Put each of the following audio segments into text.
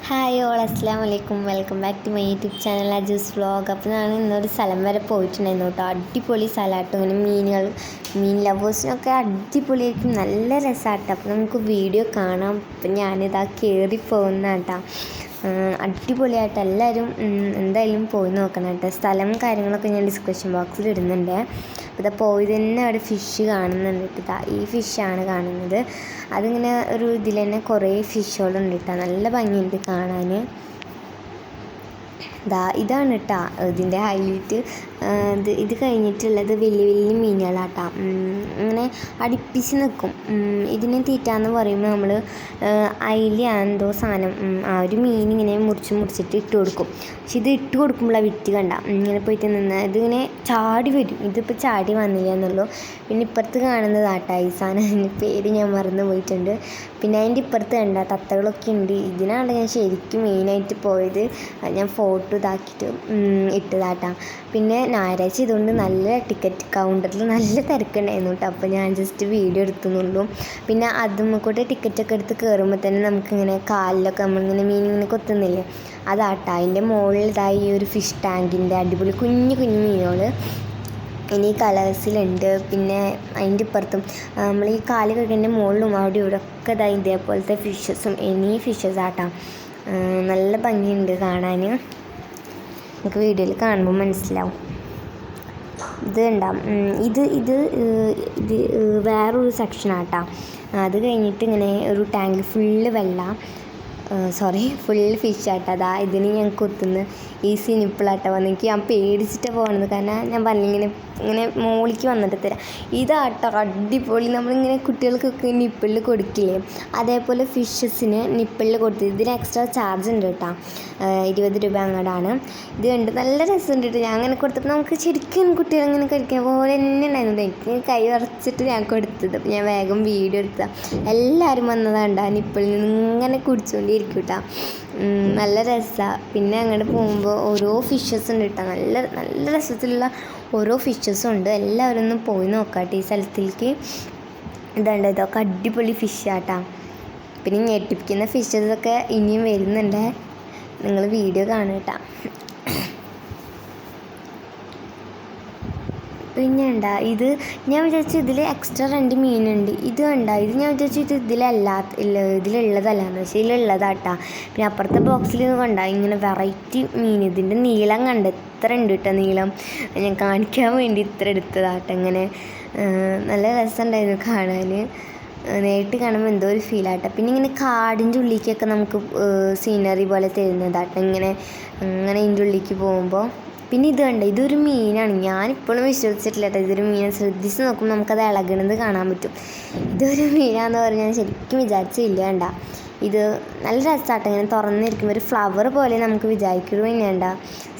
Hi all അസ്സലാമു അലൈക്കും. Welcome back to my YouTube channel Ajus vlog. അപ്പോൾ ഞാൻ ഇന്നൊരു സ്ഥലം വരെ പോയിട്ടുണ്ടായിരുന്നു കേട്ടോ. അടിപൊളി സ്ഥലമാട്ടോ. ഇങ്ങനെ മീൻ ലവേഴ്സിനൊക്കെ അടിപൊളിയായിരിക്കും, നല്ല രസമാട്ടോ. അപ്പോൾ നമുക്ക് വീഡിയോ കാണാം. അപ്പം ഞാനിതാ കയറി പോകുന്ന കേട്ടോ. അടിപൊളിയായിട്ട് എല്ലാവരും എന്തായാലും പോയി നോക്കണം കേട്ടോ. സ്ഥലം കാര്യങ്ങളൊക്കെ ഞാൻ ഡിസ്ക്രിപ്ഷൻ ബോക്സിൽ ഇടുന്നുണ്ട്. അപ്പോൾ ഇതാ പോയി തന്നെ അവിടെ ഫിഷ് കാണുന്നുണ്ട് കേട്ടോ. ഈ ഫിഷാണ് കാണുന്നത്. അതിങ്ങനെ ഒരു ഇതിൽ തന്നെ കുറേ ഫിഷുകളുണ്ട് കേട്ടോ. നല്ല ഭംഗിയുണ്ട് കാണാൻ. ഇതാണ് കേട്ടോ ഇതിൻ്റെ ഹൈലൈറ്റ്. ഇത് കഴിഞ്ഞിട്ടുള്ളത് വലിയ വലിയ മീനുകളാട്ടോ. ഇങ്ങനെ അടുപ്പിച്ച് നിൽക്കും. ഇതിനെ തീറ്റാന്ന് പറയുമ്പോൾ നമ്മൾ അയില എന്തോ സാധനം ആ ഒരു മീൻ ഇങ്ങനെ മുറിച്ചിട്ട് ഇട്ട് കൊടുക്കും. പക്ഷെ ഇത് ഇട്ട് കൊടുക്കുമ്പോഴാണ് വിറ്റ് കണ്ട ഇങ്ങനെ പോയിട്ട് നിന്ന് ഇതിങ്ങനെ ചാടി വരും. ഇതിപ്പോൾ ചാടി വന്നില്ല എന്നുള്ളൂ. പിന്നെ ഇപ്പുറത്ത് കാണുന്നതാട്ടോ ഈ സാധനം, പേര് ഞാൻ മറന്നു പോയിട്ടുണ്ട്. പിന്നെ അതിൻ്റെ ഇപ്പുറത്ത് കണ്ട തത്തകളൊക്കെ ഉണ്ട്. ഇതിനാണ് ഞാൻ ശരിക്കും മെയിനായിട്ട് പോയത്. ഞാൻ ഫോട്ടോ ഇതാക്കിയിട്ട് ഇട്ടതാട്ടാ. പിന്നെ ഞായറാഴ്ച ഇതുകൊണ്ട് നല്ല ടിക്കറ്റ് കൗണ്ടറിൽ നല്ല തിരക്കുണ്ടായിരുന്നു കേട്ടോ. അപ്പോൾ ഞാൻ ജസ്റ്റ് വീഡിയോ എടുത്തുന്നുള്ളൂ. പിന്നെ അതുമ്മക്കൂടെ ടിക്കറ്റൊക്കെ എടുത്ത് കയറുമ്പോൾ തന്നെ നമുക്കിങ്ങനെ കാലിലൊക്കെ നമ്മളിങ്ങനെ മീനിങ്ങനെ കൊത്തുന്നില്ലേ, അതാട്ടാ. അതിൻ്റെ മുകളിൽ ഇതായി ഈ ഒരു ഫിഷ് ടാങ്കിൻ്റെ അടിപൊളി കുഞ്ഞു കുഞ്ഞു മീനുകൾ ഇനി കളേഴ്സിലുണ്ട്. പിന്നെ അതിൻ്റെ ഇപ്പുറത്തും നമ്മൾ ഈ കാല് കഴുകേൻ്റെ മുകളിലും അവിടെ ഇവിടെ ഒക്കെ ഇതായി ഇതേപോലത്തെ ഫിഷസും ഫിഷസ് ആട്ടാ. നല്ല ഭംഗിയുണ്ട് കാണാൻ. നമുക്ക് വീഡിയോയിൽ കാണുമ്പോൾ മനസ്സിലാവും. ഇത് ഉണ്ടാവും. ഇത് വേറൊരു സെക്ഷനാട്ടോ. അത് കഴിഞ്ഞിട്ട് ഇങ്ങനെ ഒരു ടാങ്കിൽ ഫുള്ള് ഫുൾ ഫിഷാട്ടോ. ഇതിന് ഞാൻ കൊത്തുന്ന ഈ സിനിപ്പിളാട്ടോ വന്ന് എനിക്ക് ഞാൻ പേടിച്ചിട്ട് പോകണത്. കാരണം ഞാൻ പറഞ്ഞിങ്ങനെ ഇങ്ങനെ മോളിക്ക് വന്നിട്ട് തരാം. ഇതാട്ടോ അടിപൊളി. നമ്മളിങ്ങനെ കുട്ടികൾക്കൊക്കെ നിപ്പിളിൽ കൊടുക്കില്ലേ, അതേപോലെ ഫിഷസിന് നിപ്പിളിൽ കൊടുത്ത് ഇതിന് എക്സ്ട്രാ ചാർജ് ഉണ്ട് കേട്ടോ. 20 രൂപ അങ്ങോട്ടാണ്. ഇത് കണ്ട് നല്ല രസമുണ്ട് കേട്ടോ. ഞാൻ അങ്ങനെ കൊടുത്തപ്പോൾ നമുക്ക് ശരിക്കും കുട്ടികളിങ്ങനെ കഴിക്കാൻ പോലെ തന്നെ ഉണ്ടായിരുന്നു. എനിക്ക് കൈ വരച്ചിട്ട് ഞാൻ കൊടുത്തത്. അപ്പോൾ ഞാൻ വേഗം വീഡിയോ എടുത്തതാണ്. എല്ലാവരും വന്നതാണ്ട നിപ്പിളിൽ നിന്ന് ഇങ്ങനെ കുടിച്ചുകൊണ്ടിരിക്കും കേട്ടോ. നല്ല രസമാണ്. പിന്നെ അങ്ങോട്ട് പോകുമ്പോൾ ഓരോ ഫിഷസ് ഉണ്ട് കേട്ടോ. നല്ല നല്ല രസത്തിലുള്ള ഓരോ ഫിഷസും ഉണ്ട്. എല്ലാവരും ഒന്ന് പോയി നോക്കാട്ടെ ഈ സ്ഥലത്തേക്ക്. ഇതൊക്കെ അടിപൊളി ഫിഷാട്ടാ. പിന്നെ ഞെട്ടിപ്പിക്കുന്ന ഫിഷസൊക്കെ ഇനിയും വരുന്നുണ്ട്. നിങ്ങൾ വീഡിയോ കാണുക. പിന്നെ ഇത് ഞാൻ വിചാരിച്ചു ഇതിൽ എക്സ്ട്രാ 2 മീനുണ്ട്. ഇത് ഇത് ഞാൻ വിചാരിച്ചു ഇതിലുള്ളതല്ലാന്ന്. പക്ഷേ ഇതിലുള്ളതാട്ടാ. പിന്നെ അപ്പുറത്തെ ബോക്സിൽ ഇങ്ങനെ വെറൈറ്റി മീൻ. ഇതിൻ്റെ നീളം എത്ര ഉണ്ട് കേട്ടോ നീളം. ഞാൻ കാണിക്കാൻ വേണ്ടി ഇത്ര എടുത്തതാട്ടോ. ഇങ്ങനെ നല്ല രസമുണ്ടായിരുന്നു കാണാൻ. നേരിട്ട് കാണുമ്പോൾ എന്തോ ഒരു ഫീലാട്ടോ. പിന്നെ ഇങ്ങനെ കാടിൻ്റെ ഉള്ളിലേക്കൊക്കെ നമുക്ക് സീനറി പോലെ തരുന്നതാട്ടോ. ഇങ്ങനെ ഇതിൻ്റെ ഉള്ളിലേക്ക് പോകുമ്പോൾ. പിന്നെ ഇതൊരു മീനാണ്. ഞാനിപ്പോഴും വിശ്വസിച്ചിട്ടില്ല കേട്ടോ ഇതൊരു മീനാണ്. ശ്രദ്ധിച്ച് നോക്കുമ്പോൾ നമുക്കത് ഇളകണത് കാണാൻ പറ്റും. ഇതൊരു മീനാന്ന് പറഞ്ഞാൽ ശരിക്കും വിചാരിച്ചില്ല ഇത് നല്ല രസമാട്ടോ. ഇങ്ങനെ തുറന്നിരിക്കുമ്പോൾ ഒരു ഫ്ലവർ പോലെ നമുക്ക് വിചാരിക്കുള്ളൂ. പിന്നെ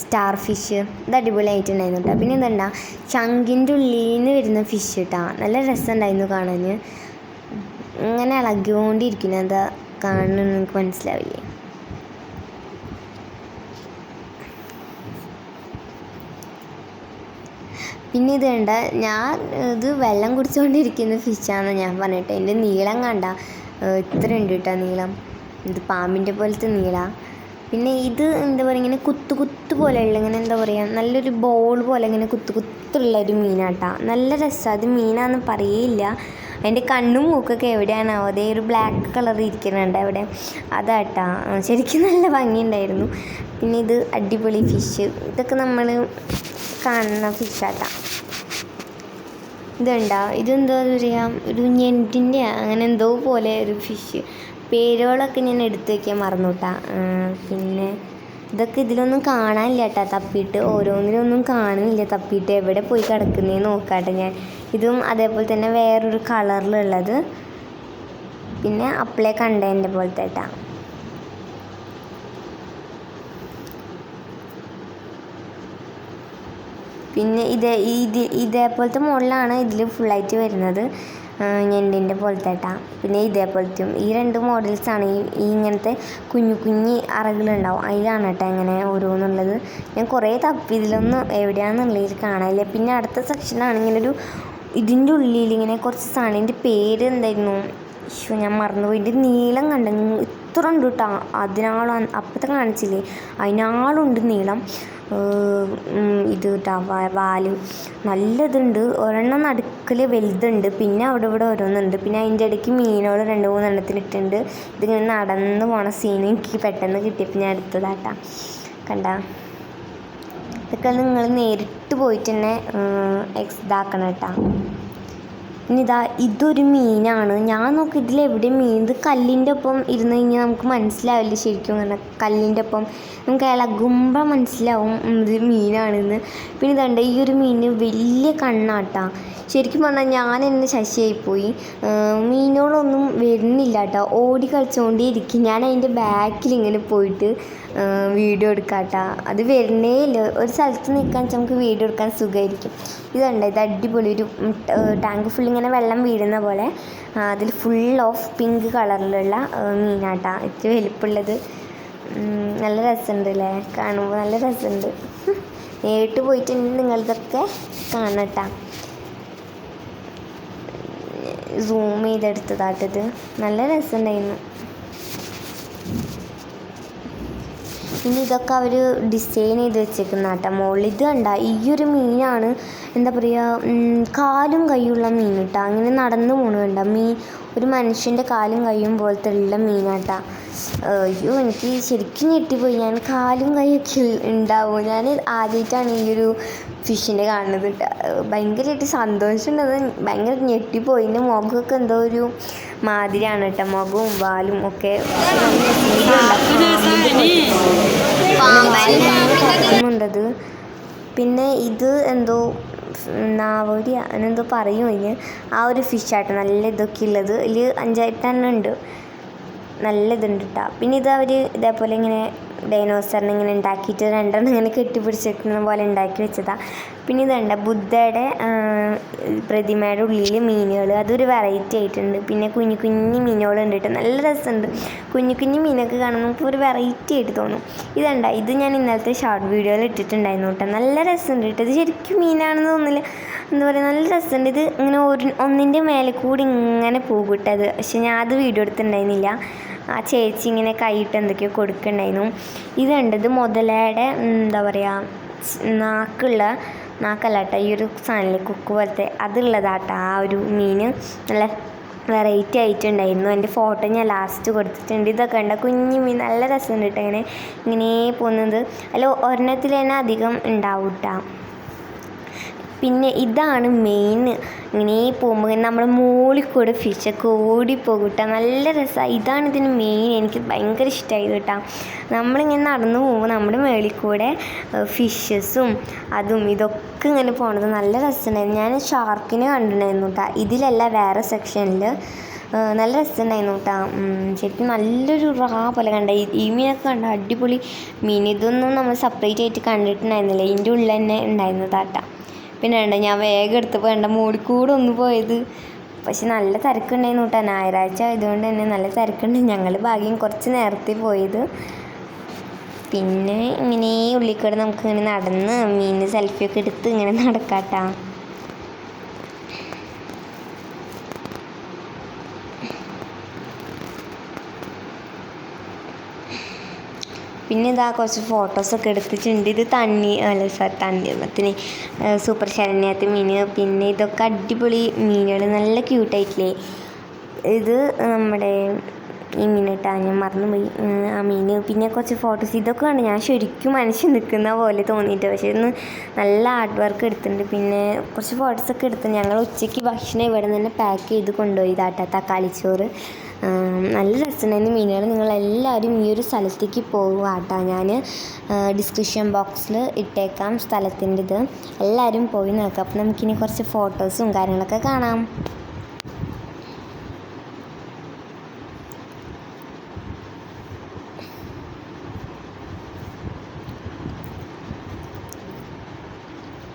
സ്റ്റാർ ഫിഷ് ഇത് അടിപൊളിയായിട്ടുണ്ടായിരുന്നു കേട്ടോ. പിന്നെ ചങ്കിൻ്റെ ഉള്ളിൽ നിന്ന് വരുന്ന ഫിഷ് കേട്ടോ. നല്ല രസമുണ്ടായിരുന്നു കാണാൻ. ഇങ്ങനെ ഇളകിക്കൊണ്ടിരിക്കുന്നത് എന്താ കാണണമെന്ന് എനിക്ക് മനസ്സിലാവില്ലേ. പിന്നെ ഞാൻ വെള്ളം കുടിച്ചുകൊണ്ടിരിക്കുന്ന ഫിഷാണെന്ന് ഞാൻ പറഞ്ഞിട്ട്. എൻ്റെ നീളം കണ്ട ഇത്ര ഉണ്ട് കേട്ടോ നീളം. ഇത് പാമ്പിൻ്റെ പോലത്തെ നീളമാണ്. പിന്നെ എന്താ പറയുക ഇങ്ങനെ കുത്തു പോലെയുള്ള ഇങ്ങനെ എന്താ പറയുക നല്ലൊരു ബോൾ പോലെ ഇങ്ങനെ കുത്തുള്ളൊരു മീനാട്ടാ. നല്ല രസമാണ്. അത് മീനാണെന്ന് പറയില്ല. അതിൻ്റെ കണ്ണും മൂക്കൊക്കെ എവിടെയാണാവോ അതേ ഒരു ബ്ലാക്ക് കളർ ഇരിക്കുന്നുണ്ട് അവിടെ, അതാട്ടാ. ശരിക്കും നല്ല ഭംഗിയുണ്ടായിരുന്നു. പിന്നെ ഇത് അടിപൊളി ഫിഷ്. ഇതൊക്കെ നമ്മൾ കാണുന്ന ഫിഷാട്ടാ. ഇതെന്താ പറയുക ഒരു ഞെണ്ടിൻ്റെ അങ്ങനെ എന്തോ പോലെ ഒരു ഫിഷ്. പേരുകളൊക്കെ ഞാൻ എടുത്ത് വയ്ക്കാൻ മറന്നു കേട്ടാ. പിന്നെ ഇതൊക്കെ ഇതിലൊന്നും കാണാനില്ല കേട്ടോ തപ്പിയിട്ട്. ഓരോന്നിലൊന്നും കാണുന്നില്ല തപ്പിയിട്ട്. എവിടെ പോയി കിടക്കുന്നതെന്ന് നോക്കാട്ടെ ഞാൻ. ഇതും അതേപോലെ തന്നെ വേറൊരു കളറിലുള്ളത്. പിന്നെ അപ്പളേ കണ്ടതിൻ്റെ പോലത്തെ കേട്ടാ. പിന്നെ ഇതേപോലത്തെ മോഡലാണ് ഇതിൽ ഫുള്ളായിട്ട് വരുന്നത്. ഞണ്ടിൻ്റെ പോലത്തെ കേട്ടാ. പിന്നെ ഇതേപോലത്തെയും ഈ 2 മോഡൽസാണ്. ഇങ്ങനത്തെ കുഞ്ഞു അറകളുണ്ടാവും അതിലാണ് കേട്ടോ ഇങ്ങനെ ഓരോന്നുള്ളത്. ഞാൻ കുറേ തപ്പി ഇതിലൊന്നും എവിടെയാണെന്നുള്ളതിൽ കാണാനില്ല. പിന്നെ അടുത്ത സെക്ഷനാണ് ഇങ്ങനൊരു ഇതിൻ്റെ ഉള്ളിൽ ഇങ്ങനെ കുറച്ച് സാധനം. ഇതിൻ്റെ പേര് എന്തായിരുന്നു, ഞാൻ മറന്നുപോയി. ഇതിൻ്റെ നീളം കണ്ടെങ്കിൽ ഇത്ര അത്ര ഉണ്ട് കേട്ടോ, അതിനാളും അപ്പത്തെ കാണിച്ചില്ലേ അതിനാളുണ്ട് നീളം. ഇത് കേട്ടോ വാല് നല്ലതുണ്ട്. ഒരെണ്ണം നടുക്കിൽ വലുതുണ്ട്, പിന്നെ അവിടെ ഇവിടെ ഓരോന്നുണ്ട്. പിന്നെ അതിൻ്റെ ഇടയ്ക്ക് മീനുകൾ 2-3 എണ്ണത്തിനിട്ടുണ്ട്. ഇതിങ്ങനെ നടന്ന് പോണ സീൻ എനിക്ക് പെട്ടെന്ന് കിട്ടിയപ്പോൾ ഞാൻ എടുത്തതാട്ടാ. കണ്ട, ഇതൊക്കെ നിങ്ങൾ നേരിട്ട് പോയിട്ട് തന്നെ ഇതാക്കണം കേട്ടോ. ഇനി ഇതൊരു മീനാണ്. ഞാൻ നോക്കി ഇതിലെവിടെ മീൻ, ഇത് കല്ലിൻ്റെ ഒപ്പം ഇരുന്ന് കഴിഞ്ഞാൽ നമുക്ക് മനസ്സിലാവില്ല ശരിക്കും. അങ്ങനെ കല്ലിൻ്റെ ഒപ്പം നമുക്ക് ഇളകുമ്പോൾ മനസ്സിലാവും ഇത് മീനാണെന്ന്. പിന്നെ ഇതുണ്ട്, ഈ ഒരു മീന് വലിയ കണ്ണാട്ടാ. ശരിക്കും പറഞ്ഞാൽ ഞാൻ എന്നെ ശശിയായിപ്പോയി. മീനുകളൊന്നും വരുന്നില്ല കേട്ടോ, ഓടി കളിച്ചുകൊണ്ടേ ഇരിക്കും. ഞാൻ അതിൻ്റെ ബാക്കിൽ ഇങ്ങനെ പോയിട്ട് വീഡിയോ എടുക്കാട്ടാ. അത് വരുന്നേ ഇല്ല. ഒരു സ്ഥലത്ത് നിൽക്കാൻ നമുക്ക് വീഡിയോ എടുക്കാൻ സുഖമായിരിക്കും. ഇതുണ്ട്, ഇത് അടിപൊളി ഒരു ടാങ്ക് ഫുൾ ഇങ്ങനെ വെള്ളം വീഴുന്ന പോലെ. അതിൽ ഫുൾ ഓഫ് പിങ്ക് കളറിലുള്ള മീനാട്ടാ, ഏറ്റവും വലിപ്പമുള്ളത്. നല്ല രസമുണ്ട് അല്ലേ, കാണുമ്പോൾ നല്ല രസമുണ്ട്. നേരിട്ട് പോയിട്ട് നിങ്ങളിതൊക്കെ കാണട്ടാ. സൂം ചെയ്തെടുത്തതാട്ടത്, നല്ല രസമുണ്ടായിരുന്നു. ഇനി ഇതൊക്കെ അവർ ഡിസൈൻ ചെയ്ത് വെച്ചേക്കുന്ന കേട്ടോ മുകളിൽ. ഇത് കണ്ട, ഈ ഒരു മീനാണ് എന്താ പറയുക, കാലും കൈയുള്ള മീൻ കേട്ടോ. അങ്ങനെ നടന്നു പോകണ കണ്ട മീൻ, ഒരു മനുഷ്യൻ്റെ കാലും കൈയും പോലത്തെ ഉള്ള മീനാട്ടാ. അയ്യോ, എനിക്ക് ശരിക്കും ഞെട്ടിപ്പോയി. ഞാൻ കാലും കൈയൊക്കെ ഉണ്ടാവും. ഞാൻ ആദ്യമായിട്ടാണ് ഈ ഒരു ഫിഷിനെ കാണുന്നത് കേട്ടോ. ഭയങ്കരമായിട്ട് സന്തോഷമുണ്ട്. അത് ഭയങ്കര ഞെട്ടിപ്പോയി. എൻ്റെ മുഖമൊക്കെ എന്തോ ഒരു മാതിരിയാണ് കേട്ടോ, മുഖവും വാലും ഒക്കെ. ഉണ്ടത്. പിന്നെ ഇത് എന്തോ നാവോടി അങ്ങനെന്തോ പറയും അതിന്. ആ ഒരു ഫിഷാട്ടോ നല്ല ഇതൊക്കെ ഉള്ളത്. ഇതിൽ 5-6 ഉണ്ട്. നല്ല ഇതുണ്ട് കേട്ടോ. പിന്നെ ഇത് അവർ ഇതേപോലെ ഇങ്ങനെ ഡൈനോസറിനെ ഇങ്ങനെ ഉണ്ടാക്കിയിട്ട് 2 ഇങ്ങനെ കെട്ടിപ്പിടിച്ചിരിക്കുന്ന പോലെ ഉണ്ടാക്കി വെച്ചതാണ്. പിന്നെ ഇതുണ്ട് ബുദ്ധയുടെ പ്രതിമയുടെ ഉള്ളിൽ മീനുകൾ, അതൊരു വെറൈറ്റി ആയിട്ടുണ്ട്. പിന്നെ കുഞ്ഞു കുഞ്ഞു മീനുകളുണ്ട് കേട്ടോ, നല്ല രസമുണ്ട്. കുഞ്ഞു കുഞ്ഞു മീനൊക്കെ കാണുമ്പോൾ നമുക്ക് ഒരു വെറൈറ്റി ആയിട്ട് തോന്നും. ഇതുണ്ട്, ഇത് ഞാൻ ഇന്നലത്തെ ഷോർട്ട് വീഡിയോയിൽ ഇട്ടിട്ടുണ്ടായിരുന്നു കേട്ടോ. നല്ല രസമുണ്ട് കേട്ടോ. ഇത് ശരിക്കും മീനാണെന്ന് തോന്നില്ല, എന്താ പറയുക, നല്ല രസമുണ്ട്. ഇത് ഇങ്ങനെ ഒന്നിൻ്റെ മേലെ കൂടി ഇങ്ങനെ പോകും കേട്ടോ അത്. പക്ഷെ ഞാൻ അത് വീഡിയോ എടുത്തിട്ടുണ്ടായിരുന്നില്ല. ആ ചേച്ചി ഇങ്ങനെ കൈയിട്ട് എന്തൊക്കെയോ കൊടുക്കുന്നുണ്ടായിരുന്നു. ഇതുണ്ട്, ഇത് മുതലയുടെ എന്താ പറയുക നാക്കല്ല കേട്ടോ, ഈ ഒരു സാധനമില്ലേ കുക്ക് പോലത്തെ അതുള്ളതാട്ടോ ആ ഒരു മീൻ. നല്ല വെറൈറ്റി ആയിട്ടുണ്ടായിരുന്നു. എൻ്റെ ഫോട്ടോ ഞാൻ ലാസ്റ്റ് കൊടുത്തിട്ടുണ്ട്. ഇതൊക്കെ ഉണ്ട് കുഞ്ഞു മീൻ, നല്ല രസമുണ്ട് കേട്ടോ. ഇങ്ങനെ പോകുന്നത് അല്ല, ഒരെണ്ണത്തിൽ തന്നെ അധികം ഉണ്ടാവും കേട്ടോ. പിന്നെ ഇതാണ് മെയിൻ. ഇങ്ങനെ പോകുമ്പോൾ നമ്മൾ മുകളിൽ കൂടെ ഫിഷൊക്കെ ഓടിപ്പോകും കേട്ടോ, നല്ല രസമാണ്. ഇതാണ് ഇതിന് മെയിൻ. എനിക്ക് ഭയങ്കര ഇഷ്ടമായത് കേട്ടോ. നമ്മളിങ്ങനെ നടന്നു പോകുമ്പോൾ നമ്മുടെ മുകളിൽ കൂടെ ഫിഷസും അതും ഇതൊക്കെ ഇങ്ങനെ പോണത് നല്ല രസമുണ്ടായിരുന്നു. ഞാൻ ഷാർക്കിനെ കണ്ടിട്ടുണ്ടായിരുന്നു കേട്ടോ, ഇതിലല്ല വേറെ സെക്ഷനിൽ. നല്ല രസമുണ്ടായിരുന്നു കേട്ടോ. ശരിക്കും നല്ലൊരു പോലെ കണ്ട ഈ മീനൊക്കെ കണ്ട അടിപൊളി മീൻ. ഇതൊന്നും നമ്മൾ സെപ്പറേറ്റ് ആയിട്ട് കണ്ടിട്ടുണ്ടായിരുന്നില്ല, ഇതിൻ്റെ ഉള്ളിൽ തന്നെ ഉണ്ടായിരുന്നതാട്ടാ. പിന്നെ വേണ്ട, ഞാൻ വേഗം എടുത്തപ്പോൾ വേണ്ട മൂടിക്കൂടെ ഒന്ന് പോയത്. പക്ഷെ നല്ല തിരക്കുണ്ടായിരുന്നു കേട്ടോ, ഞായറാഴ്ച ആയതുകൊണ്ട് തന്നെ നല്ല തിരക്കുണ്ട്. ഞങ്ങൾ ഭാഗ്യം കുറച്ച് നേരത്തെ പോയത്. പിന്നെ ഇങ്ങനെ ഉള്ളിക്കൂടെ നമുക്കിങ്ങനെ നടന്ന് മീൻ സെൽഫിയൊക്കെ എടുത്ത് ഇങ്ങനെ നടക്കാട്ടാ. പിന്നെ ഇതാ കുറച്ച് ഫോട്ടോസൊക്കെ എടുത്തിട്ടുണ്ട്. ഇത് തണ്ണിമത്തിന് സൂപ്പർ ശരണ്യത്തെ മീൻ. പിന്നെ ഇതൊക്കെ അടിപൊളി മീനുകൾ, നല്ല ക്യൂട്ടായിട്ടില്ലേ. ഇത് നമ്മുടെ ഈ മീൻ കേട്ടോ, ഞാൻ മറന്നുപോയി ആ മീൻ. പിന്നെ കുറച്ച് ഫോട്ടോസ് ഇതൊക്കെ കണ്ട് ഞാൻ ശരിക്കും മനുഷ്യൻ നിൽക്കുന്ന പോലെ തോന്നിയിട്ട്. പക്ഷേ ഇന്ന് നല്ല ആർട്ട് വർക്ക് എടുത്തിട്ടുണ്ട്. പിന്നെ കുറച്ച് ഫോട്ടോസൊക്കെ എടുത്ത് ഞങ്ങൾ ഉച്ചയ്ക്ക് ഭക്ഷണം ഇവിടെ നിന്ന് തന്നെ പാക്ക് ചെയ്ത് കൊണ്ടുപോയി ഇതാട്ടാ, തക്കാളിച്ചോറ്. നല്ല രസമുണ്ടായിരുന്നു മീനുകൾ. നിങ്ങളെല്ലാവരും ഈ ഒരു സ്ഥലത്തേക്ക് പോകുക കേട്ടോ. ഞാൻ ഡിസ്ക്രിപ്ഷൻ ബോക്സിൽ ഇട്ടേക്കാം സ്ഥലത്തിൻ്റെ ഇത്. എല്ലാവരും പോയി നോക്കാം. അപ്പോൾ നമുക്കിനി കുറച്ച് ഫോട്ടോസും കാര്യങ്ങളൊക്കെ കാണാം.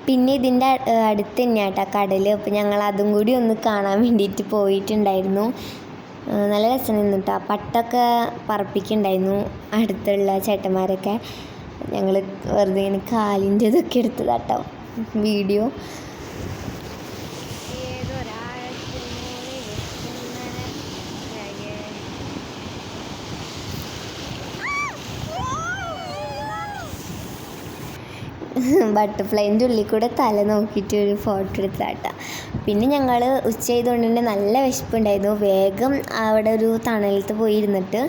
പിന്നെ ഇതിൻ്റെ അടുത്ത് തന്നെയാണ് കേട്ടോ കടൽ. അപ്പോൾ ഞങ്ങൾ അതും കൂടി ഒന്ന് കാണാൻ വേണ്ടിയിട്ട് പോയിട്ടുണ്ടായിരുന്നു. നല്ല രസമായിരുന്നു കേട്ടോ. പട്ടൊക്കെ പറപ്പിക്കുന്നുണ്ടായിരുന്നു അടുത്തുള്ള ചേട്ടന്മാരൊക്കെ. ഞങ്ങൾ വെറുതെ ഇങ്ങനെ കാലിൻ്റെ ഇതൊക്കെ എടുത്തതാട്ടോ വീഡിയോ. ബട്ടർഫ്ലൈൻ്റെ ഉള്ളിൽ കൂടെ തല നോക്കിയിട്ട് ഒരു ഫോട്ടോ എടുത്താട്ടാ. പിന്നെ ഞങ്ങൾ ഉച്ച ചെയ്തുകൊണ്ട് തന്നെ നല്ല വിശപ്പുണ്ടായിരുന്നു. വേഗം അവിടെ ഒരു തണലത്ത് പോയി ഇരുന്നിട്ട്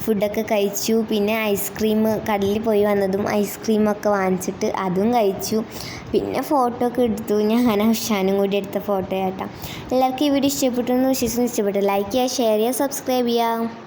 ഫുഡൊക്കെ കഴിച്ചു. പിന്നെ ഐസ്ക്രീം കടലിൽ പോയി വന്നതും ഐസ്ക്രീമൊക്കെ വാങ്ങിച്ചിട്ട് അതും കഴിച്ചു. പിന്നെ ഫോട്ടോ ഒക്കെ എടുത്തു. ഞാൻ അഫ്ഷാനും കൂടി എടുത്ത ഫോട്ടോ ആട്ടാ. എല്ലാവർക്കും ഈ വീഡിയോ ഇഷ്ടപ്പെട്ടു എന്ന് വിശ്വസിക്കുന്നു. ഇഷ്ടപ്പെട്ടു ലൈക്ക് ചെയ്യുക, ഷെയർ ചെയ്യുക, സബ്സ്ക്രൈബ് ചെയ്യുക.